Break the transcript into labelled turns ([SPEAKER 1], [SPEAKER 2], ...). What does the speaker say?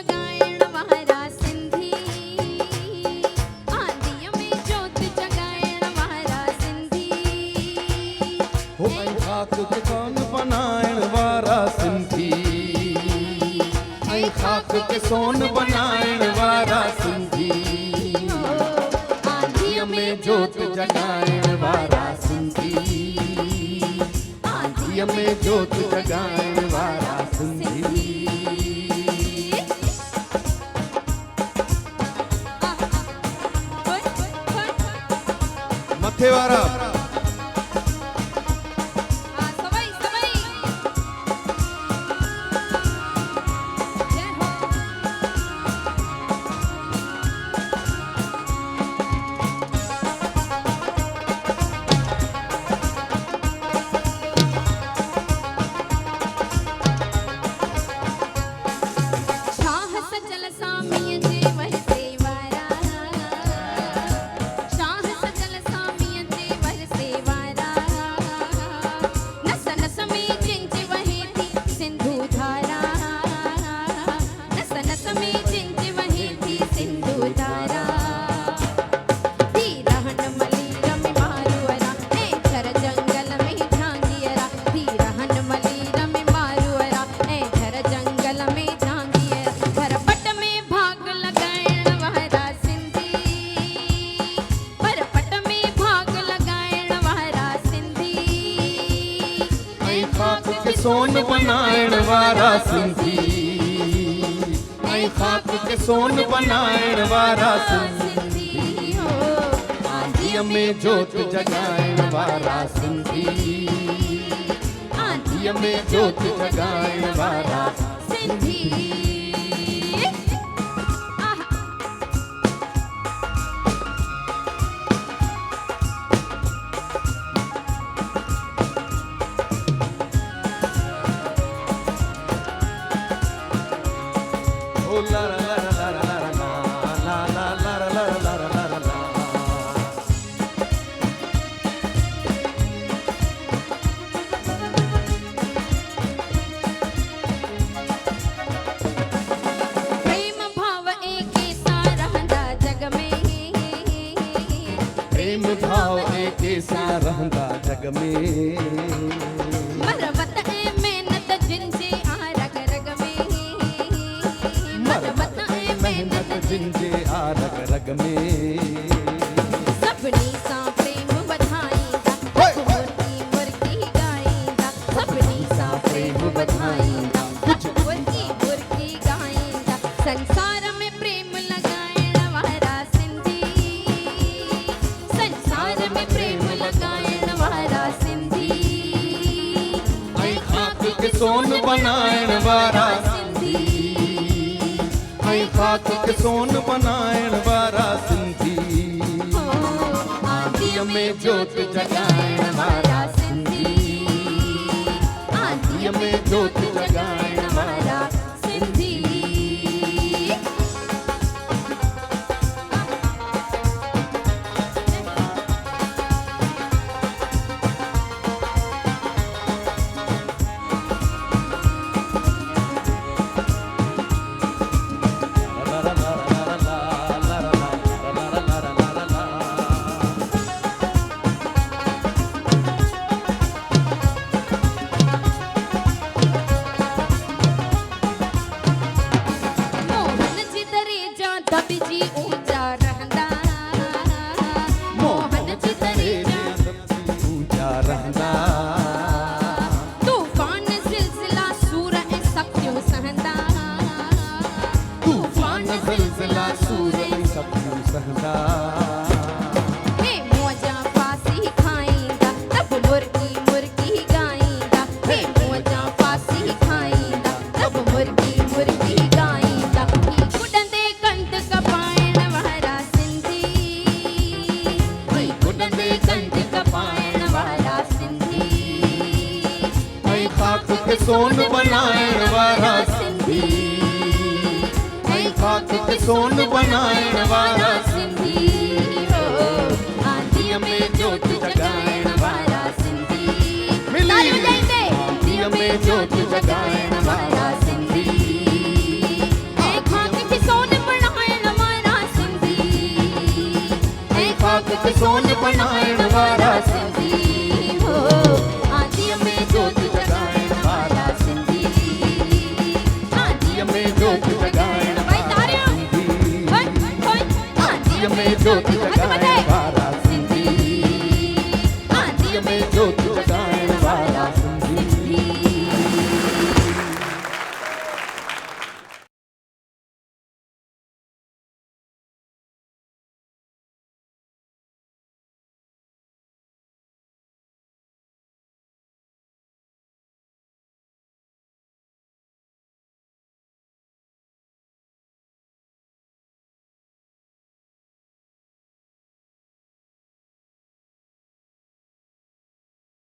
[SPEAKER 1] जगाइण वारा सिंधी, आंधीअ में जोत जगाइण वारा सिंधी।
[SPEAKER 2] हो ऐं ख़ाक खे सोन बनाइण वारा सिंधी, ऐं ख़ाक खे सोन बनाइण वारा सिंधी। आंधीअ में जोत जगाइण वारा सिंधी, आंधीअ में जोत जगाइण वारा सिंधी। मथे वारा सोन बनाइण वारा सिंधी, ऐं ख़ाक खे सोन बनाइण वारा सिंधी। आंधीअ में जोत जगाइण वारा सिंधी, आंधीअ में जोत जगाइण वारा सिंधी। प्रेम भाव एके सां रहंदा जग में,
[SPEAKER 1] मरवत ऐं मेहनत जिन जे आ रग रग में, मरवत ऐं मेहनत
[SPEAKER 2] जिन जे आ रग रग में।
[SPEAKER 1] सभिनी सां प्रेम वधाईंदा, मुर्गी मुर्गी ॻाईंदा, सभिनी सां प्रेम वधाईंदा, मुर्गी मुर्गी ॻाईंदा। संसार में प्रेम लगाइण वारा सिंधी, संसार में प्रेम लगाइण वारा सिंधी।
[SPEAKER 2] ऐं ख़ाक खे सोन बनाइण वारा सिंधी, ऐं ख़ाक खे सोन बनाइण वारा सिंधी। आंधीअ में जोत जगाइण वारा सिंधी, आंधीअ में जोत जगाइण वारा सिंधी।
[SPEAKER 1] दबिजी ऊंचा रहंदा, मोहन जी दरेजा
[SPEAKER 2] ऊंचा रहंदा।
[SPEAKER 1] तूफान सिलसिला सूर ऐं सख्तियूं सहंदा,
[SPEAKER 2] तूफान सिलसिला सूर ऐं सख्तियूं सहंदा।
[SPEAKER 1] हे मौजा फांसी खाईंदा, तब मुर्गी मुर्गी ॻाईंदा, हे मौजा फांसी खाईंदा, तब मुर्गी मुर्गी ॻाईंदा। कुॾंदे कंद कपाइण वारा सिंधी, कुॾंदे कंद कपाइण वारा सिंधी।
[SPEAKER 2] ऐं ख़ाक खे सोन बनाइण वारा सिंधी, ऐं ख़ाक खे सोन बनाइण वारा सिंधी।
[SPEAKER 1] आंधीअ में जोत जगाइण वारा सिंधी,
[SPEAKER 2] आंधीअ में जोत जगाइण वारा सिंधी।
[SPEAKER 1] ऐं मल्हाइण वारा सिंधी हो आदीअ में जोत जगाइण वारा सिंधी आदीअ में जोत जगाइण भाई तारियूं होय होय आदीअ में जोत